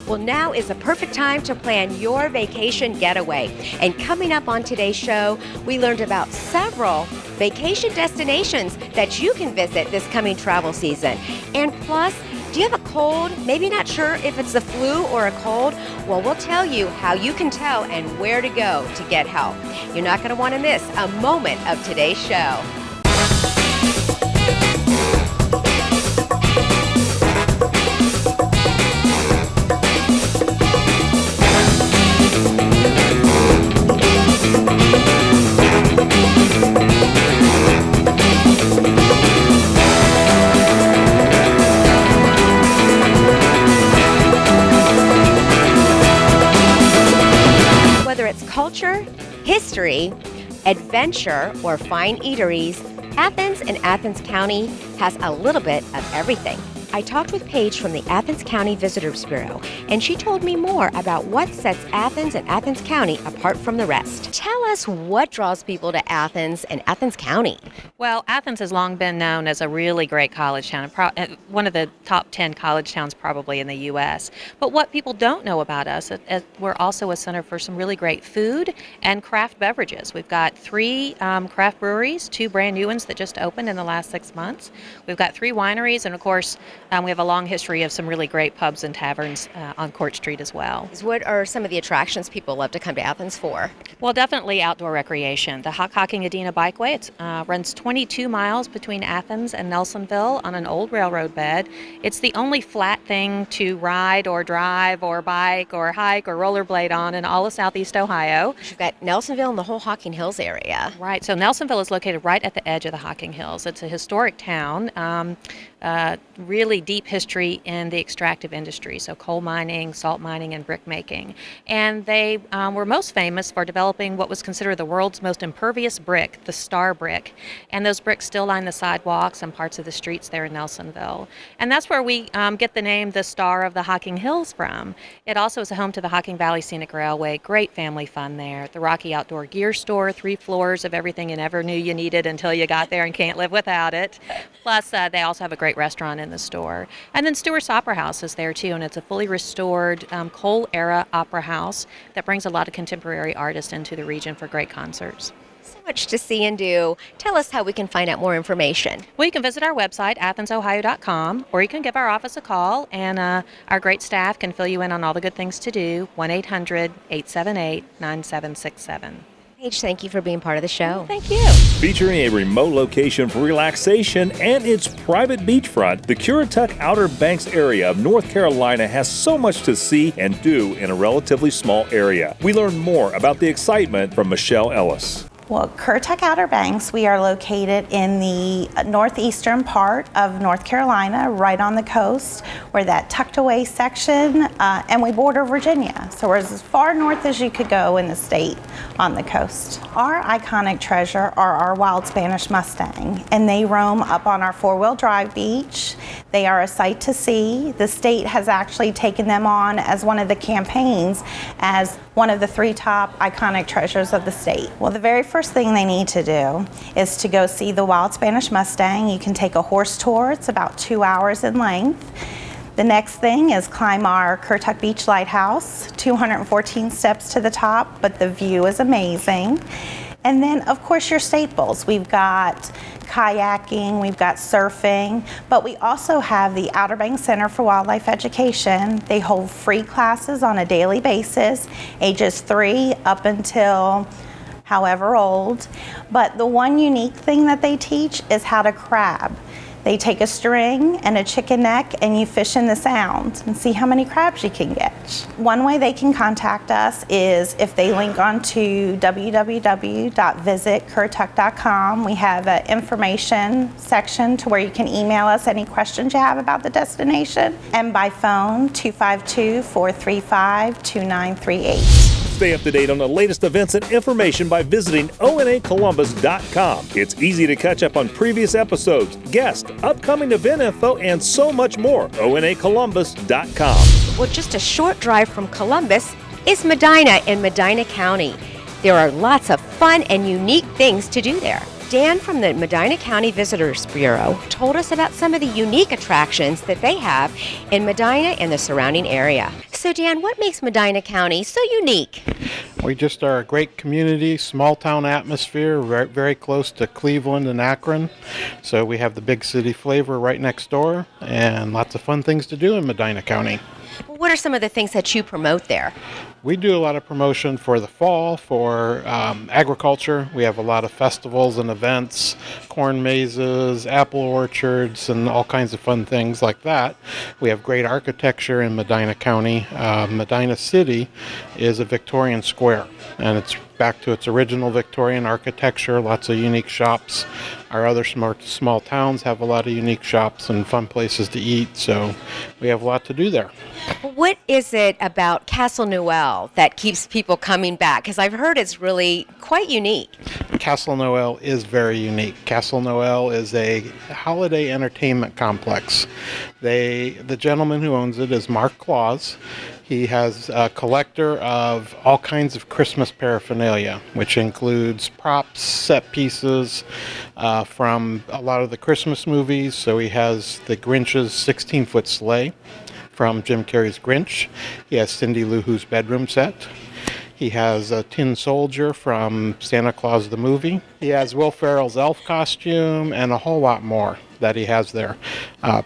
Well, now is the perfect time to plan your vacation getaway. And coming up on today's show, we learned about several vacation destinations that you can visit this coming travel season. And plus, do you have a cold? Maybe not sure if it's the flu or a cold? Well, we'll tell you how you can tell and where to go to get help. You're not going to want to miss a moment of today's show. Culture, history, adventure, or fine eateries, Athens and Athens County has a little bit of everything. I talked with Paige from the Athens County Visitors Bureau, and she told me more about what sets Athens and Athens County apart from the rest. Tell us what draws people to Athens and Athens County. Well, Athens has long been known as a really great college town, one of the top 10 college towns probably in the U.S. But what people don't know about us is we're also a center for some really great food and craft beverages. We've got 3 craft breweries, 2 brand new ones that just opened in the last 6 months. We've got 3 wineries, and of course, we have a long history of some really great pubs and taverns on Court Street as well. What are some of the attractions people love to come to Athens for? Well, definitely outdoor recreation. The Hockhocking-Adena Bikeway runs 22 miles between Athens and Nelsonville on an old railroad bed. It's the only flat thing to ride or drive or bike or hike or rollerblade on in all of Southeast Ohio. You've got Nelsonville and the whole Hocking Hills area. Right, so Nelsonville is located right at the edge of the Hocking Hills. It's a historic town. Really deep history in the extractive industry, so coal mining, salt mining, and brick making. And they were most famous for developing what was considered the world's most impervious brick, the Star brick. And those bricks still line the sidewalks and parts of the streets there in Nelsonville. And that's where we get the name the Star of the Hocking Hills from. It also is a home to the Hocking Valley Scenic Railway, great family fun there. The Rocky Outdoor Gear Store, 3 floors of everything you never knew you needed until you got there and can't live without it. Plus, they also have a great restaurant in the store. And then Stewart's Opera House is there too, and it's a fully restored coal-era opera house that brings a lot of contemporary artists into the region for great concerts. So much to see and do. Tell us how we can find out more information. Well, you can visit our website, AthensOhio.com, or you can give our office a call, and our great staff can fill you in on all the good things to do, 1-800-878-9767. Paige, thank you for being part of the show. Thank you. Featuring a remote location for relaxation and its private beachfront, the Currituck Outer Banks area of North Carolina has so much to see and do in a relatively small area. We learned more about the excitement from Michele Ellis. Well, Currituck Outer Banks, we are located in the northeastern part of North Carolina, right on the coast. We're that tucked away section, and we border Virginia. So we're as far north as you could go in the state on the coast. Our iconic treasure are our wild Spanish Mustang, and they roam up on our 4-wheel drive beach. They are a sight to see. The state has actually taken them on as one of the campaigns as one of the 3 top iconic treasures of the state. Well, the very first thing they need to do is to go see the wild Spanish Mustang. You can take a horse tour. It's about 2 hours in length. The next thing is climb our Currituck Beach Lighthouse, 214 steps to the top, but the view is amazing. And then, of course, your staples. We've got kayaking, we've got surfing, but we also have the Outer Banks Center for Wildlife Education. They hold free classes on a daily basis, ages 3 up until however old. But the one unique thing that they teach is how to crab. They take a string and a chicken neck and you fish in the sound and see how many crabs you can get. One way they can contact us is if they link onto www.visitcurrituck.com. We have an information section to where you can email us any questions you have about the destination, and by phone 252-435-2938. Stay up to date on the latest events and information by visiting onacolumbus.com. It's easy to catch up on previous episodes, guests, upcoming event info, and so much more. onacolumbus.com. Well, just a short drive from Columbus is Medina in Medina County. There are lots of fun and unique things to do there. Dan from the Medina County Visitors Bureau told us about some of the unique attractions that they have in Medina and the surrounding area. So, Dan, what makes Medina County so unique? We just are a great community, small town atmosphere, very close to Cleveland and Akron. So we have the big city flavor right next door and lots of fun things to do in Medina County. What are some of the things that you promote there? We do a lot of promotion for the fall, for agriculture. We have a lot of festivals and events, corn mazes, apple orchards, and all kinds of fun things like that. We have great architecture in Medina County. Medina City is a Victorian square, and it's back to its original Victorian architecture, lots of unique shops. Our other small towns have a lot of unique shops and fun places to eat, so we have a lot to do there. What is it about Castle Noel that keeps people coming back? Because I've heard it's really quite unique. Castle Noel is very unique. Castle Noel is a holiday entertainment complex. The gentleman who owns it is Mark Claus. He has a collector of all kinds of Christmas paraphernalia, which includes props, set pieces from a lot of the Christmas movies. So he has the Grinch's 16-foot sleigh from Jim Carrey's Grinch. He has Cindy Lou Who's bedroom set. He has a tin soldier from Santa Claus the movie. He has Will Ferrell's elf costume and a whole lot more that he has there.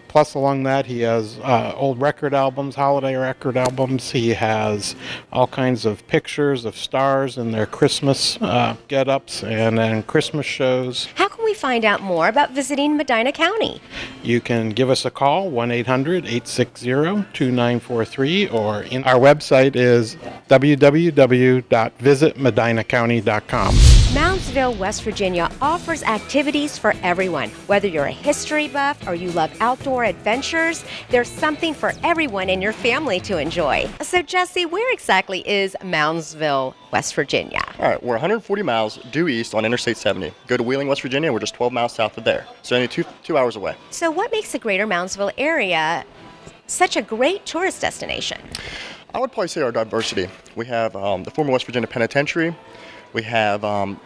Plus along that he has old record albums, holiday record albums. He has all kinds of pictures of stars in their Christmas get-ups and Christmas shows. How can we find out more about visiting Medina County? You can give us a call, 1-800-860-2943, or our website is www.visitmedinacounty.com. Moundsville, West Virginia offers activities for everyone. Whether you're a history buff or you love outdoor adventures, there's something for everyone in your family to enjoy. So, Jesse, where exactly is Moundsville, West Virginia? All right, we're 140 miles due east on Interstate 70. Go to Wheeling, West Virginia, we're just 12 miles south of there. So only two hours away. So what makes the greater Moundsville area such a great tourist destination? I would probably say our diversity. We have the former West Virginia Penitentiary. We have the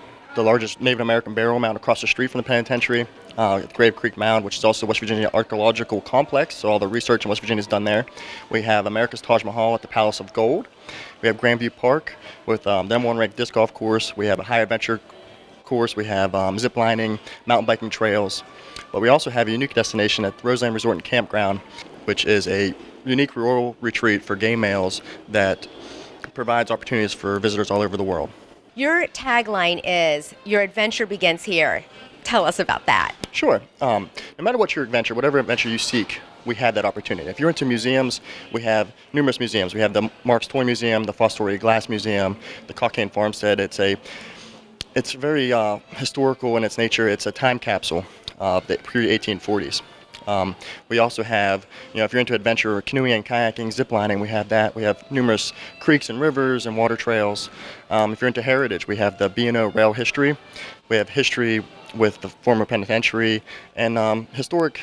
largest Native American burial mound across the street from the penitentiary, Grave Creek Mound, which is also West Virginia Archaeological Complex, so all the research in West Virginia is done there. We have America's Taj Mahal at the Palace of Gold. We have Grandview Park with the M1 ranked disc golf course. We have a high adventure course. We have zip lining, mountain biking trails. But we also have a unique destination at Roseland Resort and Campground, which is a unique rural retreat for gay males that provides opportunities for visitors all over the world. Your tagline is, "Your adventure begins here." Tell us about that. Sure. No matter what your adventure, whatever adventure you seek, we have that opportunity. If you're into museums, we have numerous museums. We have the Mark's Toy Museum, the Fostoria Glass Museum, the Cockane Farmstead. It's very historical in its nature. It's a time capsule of the pre-1840s. We also have, if you're into adventure, canoeing and kayaking, ziplining, we have that. We have numerous creeks and rivers and water trails. If you're into heritage, we have the B&O Rail History. We have history with the former penitentiary, and historic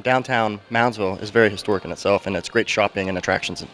downtown Moundsville is very historic in itself, and it's great shopping and attractions.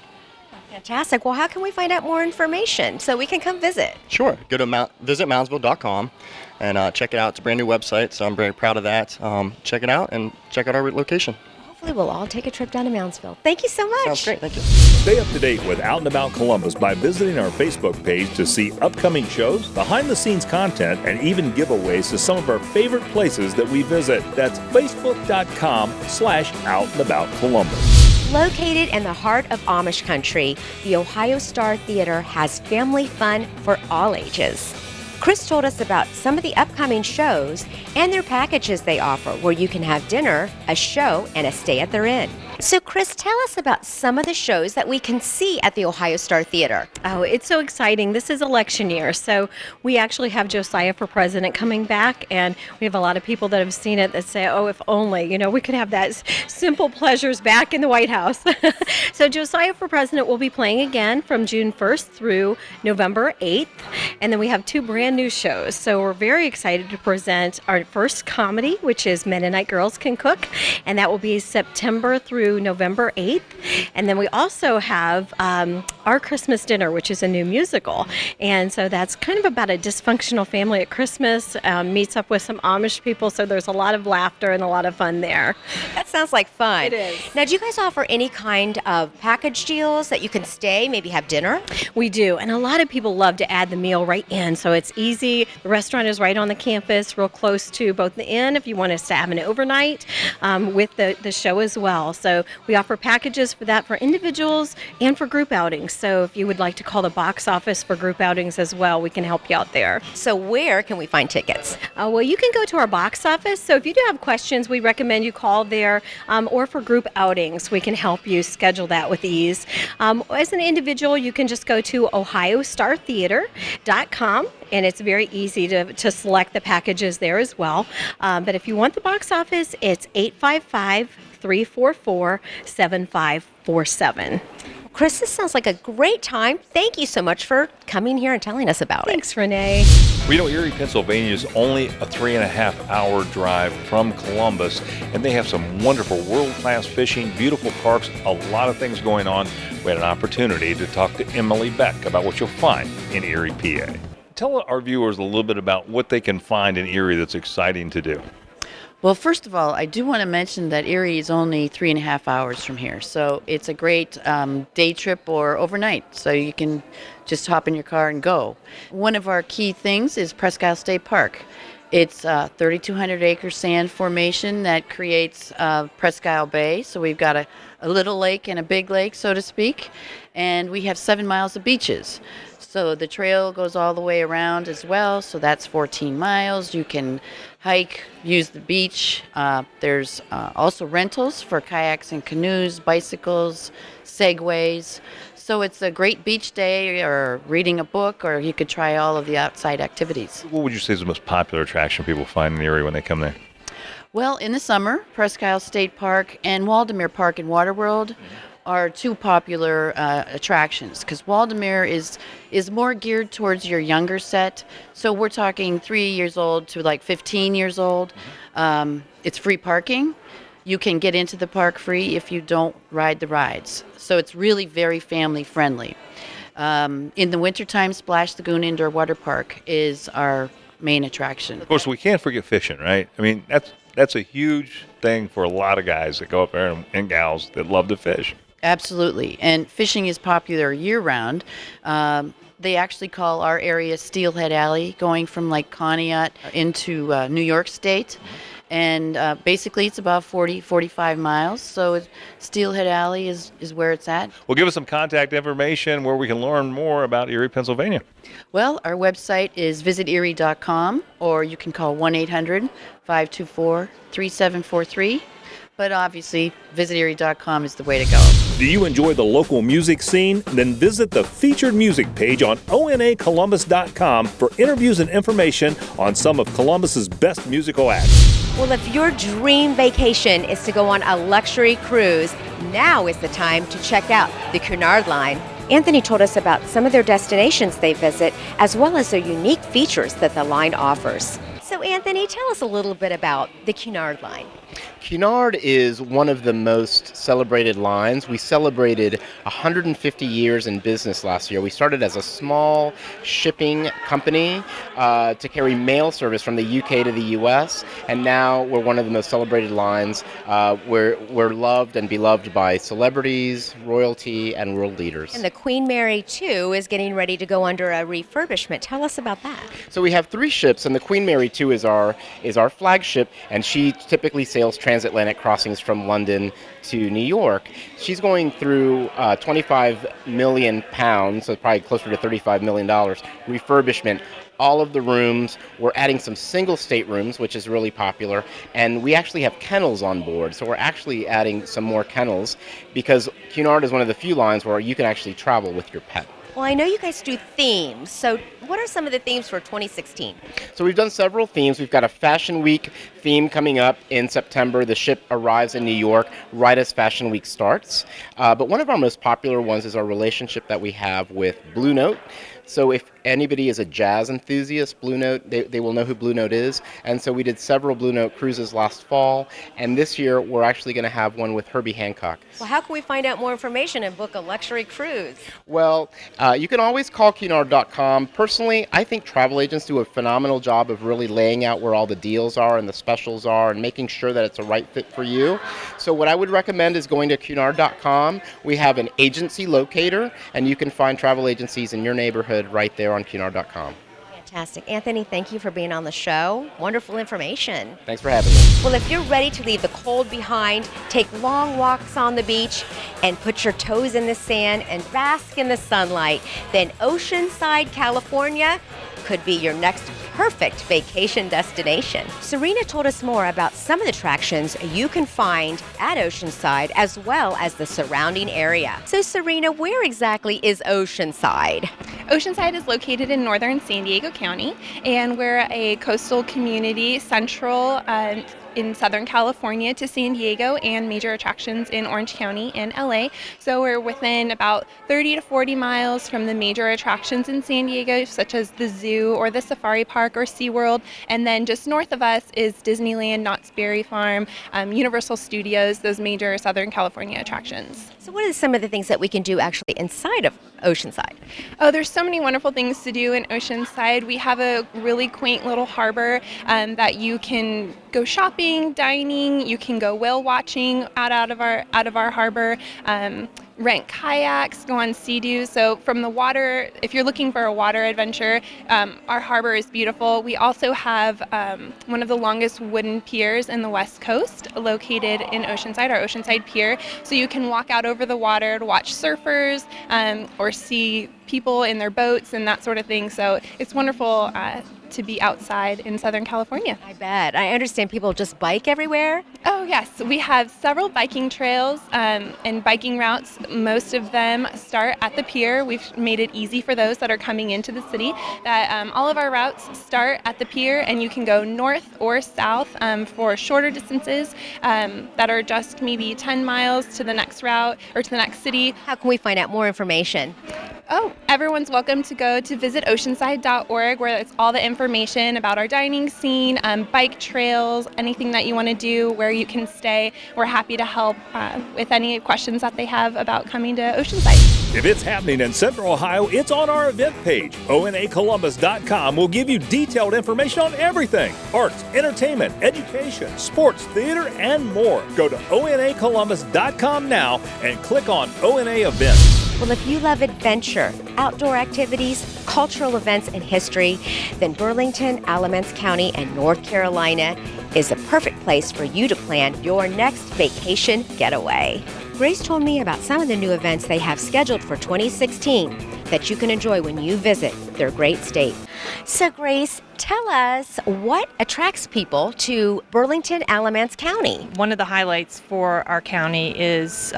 Fantastic. Well, how can we find out more information so we can come visit? Sure. Go to visitmoundsville.com and check it out. It's a brand new website, so I'm very proud of that. Check it out and check out our location. Hopefully we'll all take a trip down to Moundsville. Thank you so much. Sounds great. Thank you. Stay up to date with Out and About Columbus by visiting our Facebook page to see upcoming shows, behind-the-scenes content, and even giveaways to some of our favorite places that we visit. That's facebook.com/OutandAboutColumbus. Located in the heart of Amish country, the Ohio Star Theater has family fun for all ages. Chris told us about some of the upcoming shows and their packages they offer, where you can have dinner, a show, and a stay at their inn. So, Chris, tell us about some of the shows that we can see at the Ohio Star Theater. Oh, it's so exciting. This is election year, so we actually have Josiah for President coming back, and we have a lot of people that have seen it that say, oh, if only, we could have that simple pleasures back in the White House. So Josiah for President will be playing again from June 1st through November 8th, and then we have two brand new shows. So we're very excited to present our first comedy, which is Mennonite Girls Can Cook, and that will be September through through November 8th. And then we also have Our Christmas Dinner, which is a new musical. And so that's kind of about a dysfunctional family at Christmas, meets up with some Amish people. So there's a lot of laughter and a lot of fun there. That sounds like fun. It is. Now, do you guys offer any kind of package deals that you can stay, maybe have dinner? We do, and a lot of people love to add the meal right in, so it's easy. The restaurant is right on the campus, real close to both the inn if you want us to have an overnight with the show as well. So we offer packages for that for individuals and for group outings. So if you would like to call the box office for group outings as well, we can help you out there. So where can we find tickets? Well, you can go to our box office. So if you do have questions, we recommend you call there, or for group outings, we can help you schedule that with ease. As an individual, you can just go to ohiostartheater.com, and it's very easy to select the packages there as well. But if you want the box office, it's 855-344-7547. Chris, this sounds like a great time. Thank you so much for coming here and telling us about it. Thanks, Renee. We know Erie, Pennsylvania is only a 3.5-hour drive from Columbus, and they have some wonderful world-class fishing, beautiful parks, a lot of things going on. We had an opportunity to talk to Emily Beck about what you'll find in Erie, PA. Tell our viewers a little bit about what they can find in Erie that's exciting to do. Well, first of all, I do want to mention that Erie is only 3.5 hours from here, so it's a great day trip or overnight, so you can just hop in your car and go. One of our key things is Presque Isle State Park. It's a 3,200-acre sand formation that creates Presque Isle Bay, so we've got a little lake and a big lake, so to speak, and we have 7 miles of beaches. So the trail goes all the way around as well, so that's 14 miles. You can hike, use the beach. There's also rentals for kayaks and canoes, bicycles, segways. So it's a great beach day or reading a book, or you could try all of the outside activities. What would you say is the most popular attraction people find in Erie when they come there? Well, in the summer, Presque Isle State Park and Waldemere Park in Waterworld are two popular attractions, because Waldemere is more geared towards your younger set. So we're talking 3 years old to like 15 years old. It's free parking. You can get into the park free if you don't ride the rides. So it's really very family friendly. In the wintertime, Splash Lagoon Indoor Water Park is our main attraction. Of course, we can't forget fishing, right? I mean, that's a huge thing for a lot of guys that go up there and gals that love to fish. Absolutely. And fishing is popular year-round. They actually call our area Steelhead Alley, going from Lake Conneaut into New York State. And basically, it's about 45 miles. So Steelhead Alley is where it's at. Well, give us some contact information where we can learn more about Erie, Pennsylvania. Well, our website is visiterie.com, or you can call 1-800-524-3743. But obviously, visiterie.com is the way to go. Do you enjoy the local music scene? Then visit the featured music page on onacolumbus.com for interviews and information on some of Columbus's best musical acts. Well, if your dream vacation is to go on a luxury cruise, now is the time to check out the Cunard Line. Anthony told us about some of their destinations they visit, as well as their unique features that the line offers. So, Anthony, tell us a little bit about the Cunard Line. Cunard is one of the most celebrated lines. We celebrated 150 years in business last year. We started as a small shipping company to carry mail service from the UK to the US, and now we're one of the most celebrated lines. We're loved and beloved by celebrities, royalty, and world leaders. And the Queen Mary, too, is getting ready to go under a refurbishment. Tell us about that. So we have 3 ships, and the Queen Mary 2 is our flagship, and she typically sails transatlantic crossings from London to New York. She's going through 25 million pounds, so probably closer to $35 million, refurbishment. All of the rooms, we're adding some single staterooms, which is really popular, and we actually have kennels on board, so we're actually adding some more kennels, because Cunard is one of the few lines where you can actually travel with your pet. Well, I know you guys do themes, so what are some of the themes for 2016? So we've done several themes. We've got a Fashion Week theme coming up in September. The ship arrives in New York right as Fashion Week starts. But one of our most popular ones is our relationship that we have with Blue Note. So if anybody is a jazz enthusiast, Blue Note, they will know who Blue Note is. And so we did several Blue Note cruises last fall. And this year, we're actually going to have one with Herbie Hancock. Well, how can we find out more information and book a luxury cruise? Well, you can always call Cunard.com. Personally, I think travel agents do a phenomenal job of really laying out where all the deals are and the specials are and making sure that it's a right fit for you. So what I would recommend is going to Cunard.com. We have an agency locator, and you can find travel agencies in your neighborhood right there on Cunard.com. Fantastic. Anthony, thank you for being on the show. Wonderful information. Thanks for having me. Well, if you're ready to leave the cold behind, take long walks on the beach, and put your toes in the sand and bask in the sunlight, then Oceanside, California could be your next perfect vacation destination. Serena told us more about some of the attractions you can find at Oceanside as well as the surrounding area. So Serena, where exactly is Oceanside? Oceanside is located in northern San Diego County, and we're a coastal community central in Southern California to San Diego and major attractions in Orange County and LA. So we're within about 30 to 40 miles from the major attractions in San Diego, such as the zoo or the safari park or SeaWorld. And then just north of us is Disneyland, Knott's Berry Farm, Universal Studios, those major Southern California attractions. So what are some of the things that we can do actually inside of Oceanside? Oh, there's so many wonderful things to do in Oceanside. We have a really quaint little harbor that you can go shopping, dining, you can go whale watching out of our harbor, rent kayaks, go on sea-doos. So from the water, if you're looking for a water adventure, our harbor is beautiful. We also have one of the longest wooden piers in the West Coast located in Oceanside, our Oceanside Pier. So you can walk out over the water to watch surfers or see people in their boats and that sort of thing. So it's wonderful to be outside in Southern California. I bet. I understand people just bike everywhere. Oh yes, we have several biking trails and biking routes. Most of them start at the pier. We've made it easy for those that are coming into the city that all of our routes start at the pier, and you can go north or south for shorter distances that are just maybe 10 miles to the next route or to the next city. How can we find out more information? Oh, everyone's welcome to go to visit oceanside.org, where it's all the information about our dining scene, bike trails, anything that you want to do, where you can stay. We're happy to help with any questions that they have about coming to Oceanside. If it's happening in Central Ohio, it's on our event page. ONAColumbus.com will give you detailed information on everything: arts, entertainment, education, sports, theater, and more. Go to ONAColumbus.com now and click on ONA Events. Well, if you love adventure, outdoor activities, cultural events, and history, then Burlington, Alamance County, and North Carolina is a perfect place for you to plan your next vacation getaway. Grace told me about some of the new events they have scheduled for 2016 that you can enjoy when you visit their great state. So Grace, tell us what attracts people to Burlington, Alamance County. One of the highlights for our county is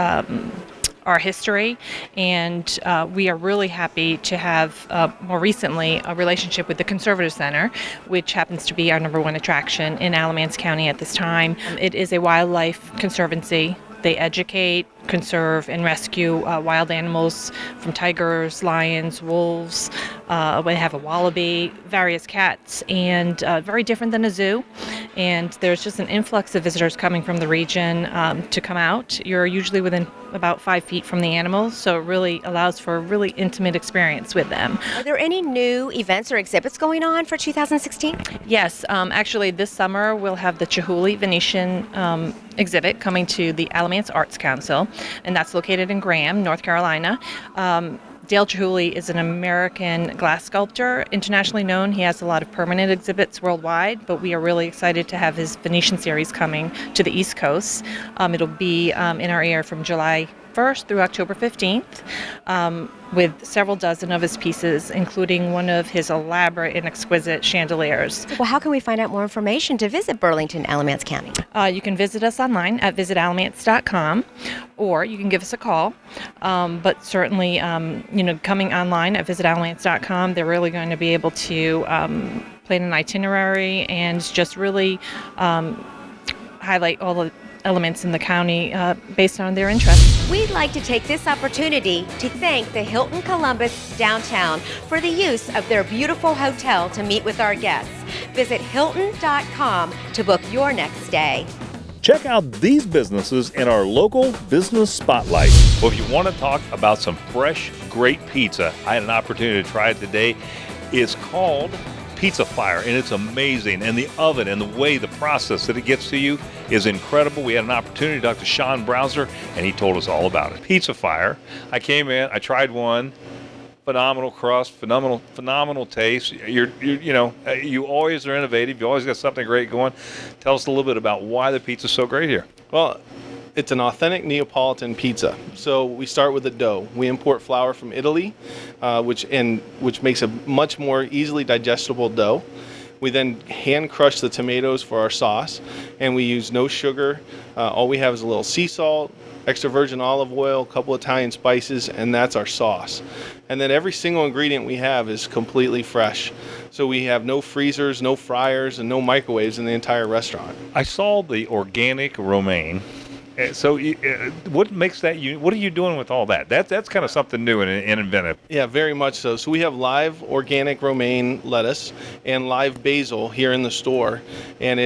our history, and we are really happy to have more recently a relationship with the Conservative Center, which happens to be our number one attraction in Alamance County at this time. It is a wildlife conservancy. They educate, conserve, and rescue wild animals from tigers, lions, wolves. We have a wallaby, various cats, and very different than a zoo. And there's just an influx of visitors coming from the region to come out. You're usually within about 5 feet from the animals, so it really allows for a really intimate experience with them. Are there any new events or exhibits going on for 2016? Yes, actually this summer we'll have the Chihuly Venetian exhibit coming to the Alamance Arts Council, and that's located in Graham, North Carolina. Dale Chihuly is an American glass sculptor, internationally known. He has a lot of permanent exhibits worldwide, but we are really excited to have his Venetian series coming to the East Coast. It'll be in our area from July 1st through October 15th, with several dozen of his pieces, including one of his elaborate and exquisite chandeliers. Well, how can we find out more information to visit Burlington, Alamance County? You can visit us online at visitalamance.com, or you can give us a call. But certainly, coming online at visitalamance.com, they're really going to be able to plan an itinerary and just really highlight all the elements in the county based on their interests. We'd like to take this opportunity to thank the Hilton Columbus Downtown for the use of their beautiful hotel to meet with our guests. Visit Hilton.com to book your next stay. Check out these businesses in our local business spotlight. Well, if you want to talk about some fresh, great pizza, I had an opportunity to try it today. It's called Pizza Fire, and it's amazing. And the oven and the way, the process that it gets to you is incredible. We had an opportunity to talk to Sean Browser, and he told us all about it. Pizza Fire. I came in, I tried one. Phenomenal crust, phenomenal taste. You always are innovative. You always got something great going. Tell us a little bit about why the pizza's so great here. Well, it's an authentic Neapolitan pizza. So we start with the dough. We import flour from Italy, which makes a much more easily digestible dough. We then hand crush the tomatoes for our sauce, and we use no sugar. All we have is a little sea salt, extra virgin olive oil, a couple Italian spices, and that's our sauce. And then every single ingredient we have is completely fresh. So we have no freezers, no fryers, and no microwaves in the entire restaurant. I saw the organic romaine. So what makes that you? What are you doing with all that? That's kind of something new and inventive. Yeah, very much so. So we have live organic romaine lettuce and live basil here in the store, and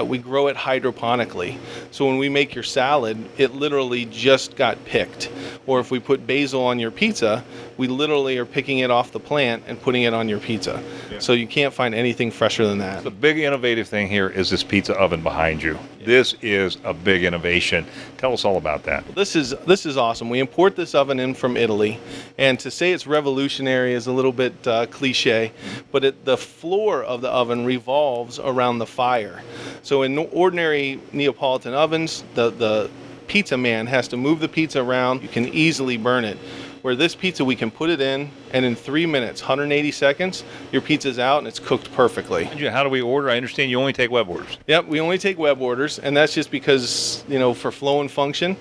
we grow it hydroponically. So when we make your salad, it literally just got picked. Or if we put basil on your pizza, we literally are picking it off the plant and putting it on your pizza. Yeah. So you can't find anything fresher than that. The big innovative thing here is this pizza oven behind you. Yeah. This is a big innovation. Tell us all about that. This is awesome. We import this oven in from Italy, and to say it's revolutionary is a little bit cliche, but the floor of the oven revolves around the fire. So in ordinary Neapolitan ovens, the pizza man has to move the pizza around. You can easily burn it. Where this pizza, we can put it in, and in 3 minutes, 180 seconds, your pizza's out and it's cooked perfectly. How do we order? I understand you only take web orders. Yep, we only take web orders, and that's just because, for flow and function.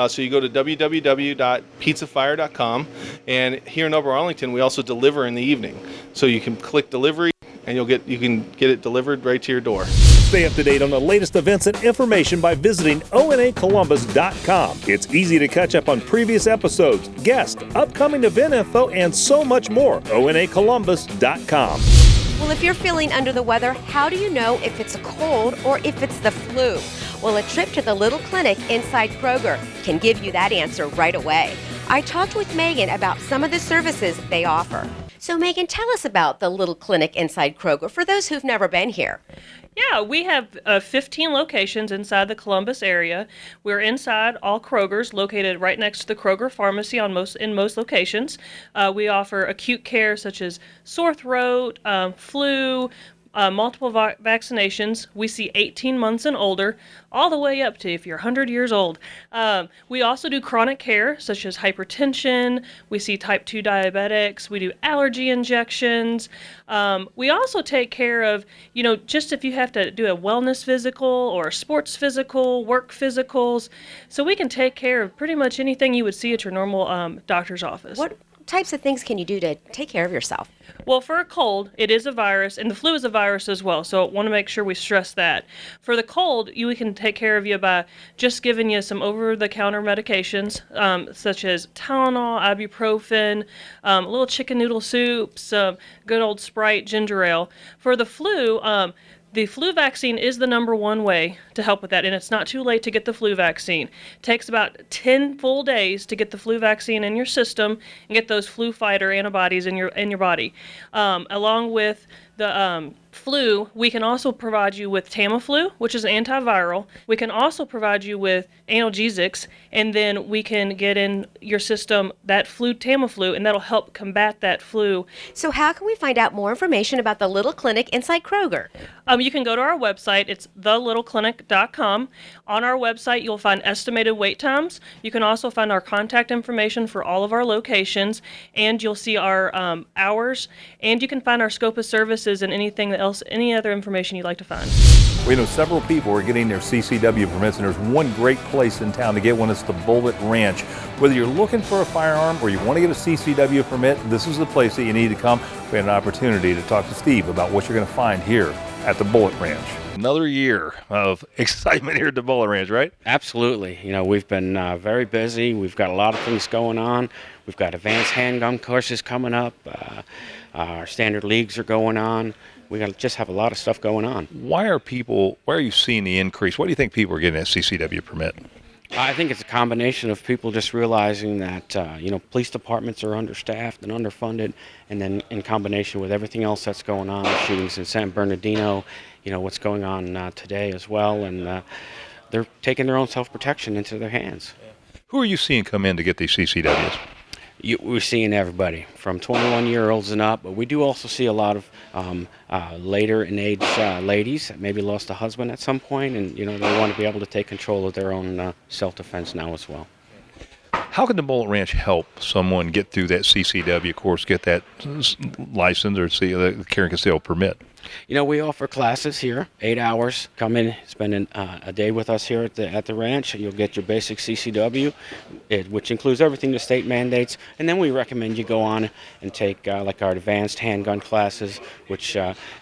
So you go to www.pizzafire.com, and here in Upper Arlington, we also deliver in the evening. So you can click delivery, and you can get it delivered right to your door. Stay up to date on the latest events and information by visiting onacolumbus.com. It's easy to catch up on previous episodes, guests, upcoming event info, and so much more. onacolumbus.com. Well, if you're feeling under the weather, how do you know if it's a cold or if it's the flu? Well, a trip to the little clinic inside Kroger can give you that answer right away. I talked with Megan about some of the services they offer. So, Megan, tell us about the little clinic inside Kroger for those who've never been here. Yeah, we have 15 locations inside the Columbus area. We're inside all Krogers, located right next to the Kroger pharmacy in most locations. We offer acute care such as sore throat, flu, multiple vaccinations. We see 18 months and older, all the way up to if you're 100 years old. We also do chronic care, such as hypertension. We see type 2 diabetics. We do allergy injections. We also take care of, just if you have to do a wellness physical or a sports physical, work physicals. So we can take care of pretty much anything you would see at your normal doctor's office. What types of things can you do to take care of yourself? Well, for a cold, it is a virus, and the flu is a virus as well, so I want to make sure we stress that. For the cold, we can take care of you by just giving you some over-the-counter medications, such as Tylenol, ibuprofen, a little chicken noodle soup, some good old Sprite, ginger ale. For the flu vaccine is the number one way to help with that, and it's not too late to get the flu vaccine. It takes about 10 full days to get the flu vaccine in your system and get those flu fighter antibodies in your body, along with the flu, we can also provide you with Tamiflu, which is an antiviral. We can also provide you with analgesics, and then we can get in your system that flu Tamiflu, and that'll help combat that flu. So how can we find out more information about the Little Clinic inside Kroger? You can go to our website. It's thelittleclinic.com. On our website, you'll find estimated wait times. You can also find our contact information for all of our locations, and you'll see our hours, and you can find our scope of services and anything else, any other information you'd like to find. We know several people are getting their CCW permits, and there's one great place in town to get one. It's the Bullet Ranch. Whether you're looking for a firearm or you want to get a CCW permit, this is the place that you need to come. We had an opportunity to talk to Steve about what you're going to find here at the Bullet Ranch. Another year of excitement here at the Bullet Ranch, right? Absolutely. You know, we've been very busy. We've got a lot of things going on. We've got advanced handgun courses coming up. Our standard leagues are going on. We just have a lot of stuff going on. Why are you seeing the increase? Why do you think people are getting a CCW permit? I think it's a combination of people just realizing that, police departments are understaffed and underfunded, and then in combination with everything else that's going on, shootings in San Bernardino, what's going on today as well, and they're taking their own self-protection into their hands. Who are you seeing come in to get these CCWs? We're seeing everybody from 21-year-olds and up, but we do also see a lot of later in age ladies that maybe lost a husband at some point, and they want to be able to take control of their own self-defense now as well. How can the Bullet Ranch help someone get through that CCW course, get that license or the carry and conceal permit? We offer classes here, 8 hours. Come in, spend a day with us here at the ranch. You'll get your basic CCW, which includes everything the state mandates. And then we recommend you go on and take like our advanced handgun classes, which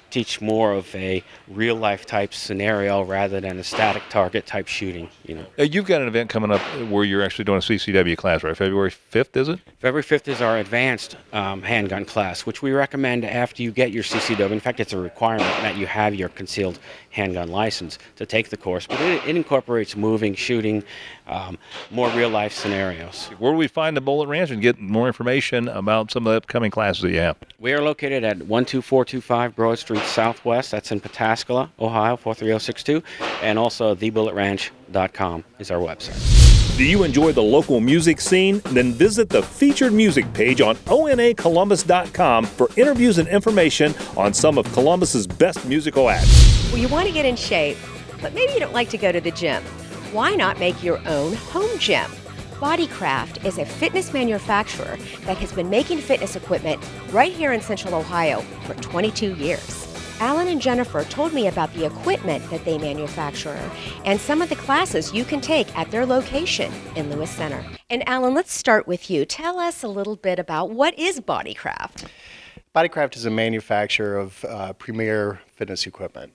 teach more of a real-life type scenario rather than a static target type shooting. You've got an event coming up where you're actually doing a CCW class, right? February 5th, is it? February 5th is our advanced handgun class, which we recommend after you get your CCW. In fact, it's a requirement that you have your concealed handgun license to take the course, but it incorporates moving, shooting, more real-life scenarios. Where do we find the Bullet Ranch and get more information about some of the upcoming classes that you have? We are located at 12425 Broad Street Southwest. That's in Pataskala, Ohio, 43062. And also thebulletranch.com is our website. Do you enjoy the local music scene? Then visit the featured music page on onacolumbus.com for interviews and information on some of Columbus's best musical acts. Well, you want to get in shape, but maybe you don't like to go to the gym. Why not make your own home gym? Bodycraft is a fitness manufacturer that has been making fitness equipment right here in Central Ohio for 22 years. Alan and Jennifer told me about the equipment that they manufacture and some of the classes you can take at their location in Lewis Center. And Alan, let's start with you. Tell us a little bit about what is Bodycraft. Bodycraft is a manufacturer of premier fitness equipment.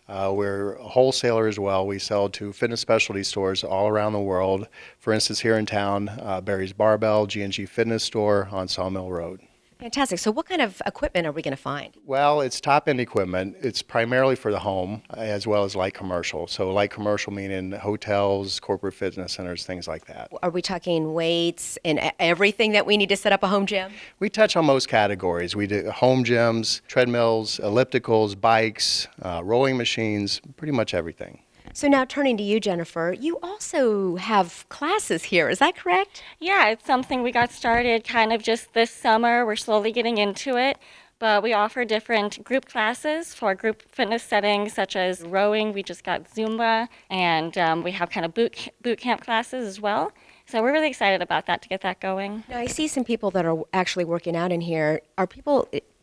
We're a wholesaler as well. We sell to fitness specialty stores all around the world. For instance, here in town, Barry's Barbell, G&G Fitness Store on Sawmill Road. Fantastic. So what kind of equipment are we going to find? Well, it's top-end equipment. It's primarily for the home as well as light commercial. So light commercial meaning hotels, corporate fitness centers, things like that. Are we talking weights and everything that we need to set up a home gym? We touch on most categories. We do home gyms, treadmills, ellipticals, bikes, rowing machines, pretty much everything. So now turning to you, Jennifer, you also have classes here, is that correct? Yeah, it's something we got started kind of just this summer. We're slowly getting into it, but we offer different group classes for group fitness settings such as rowing. We just got Zumba, and we have kind of boot camp classes as well. So we're really excited about that to get that going. Now I see some people that are actually working out in here.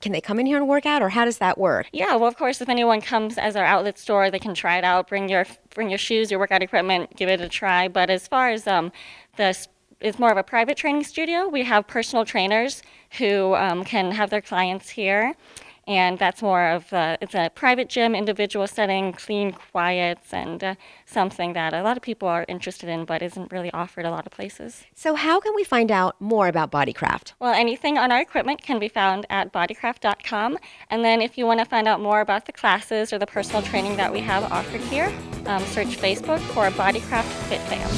Can they come in here and work out, or how does that work? Yeah, well, of course, if anyone comes as our outlet store, they can try it out, bring your shoes, your workout equipment, give it a try. But as far as it's more of a private training studio. We have personal trainers who can have their clients here. And that's more of it's a private gym, individual setting, clean, quiet, and something that a lot of people are interested in but isn't really offered a lot of places. So how can we find out more about Bodycraft? Well, anything on our equipment can be found at bodycraft.com. And then if you want to find out more about the classes or the personal training that we have offered here, search Facebook for Bodycraft Fit Fam.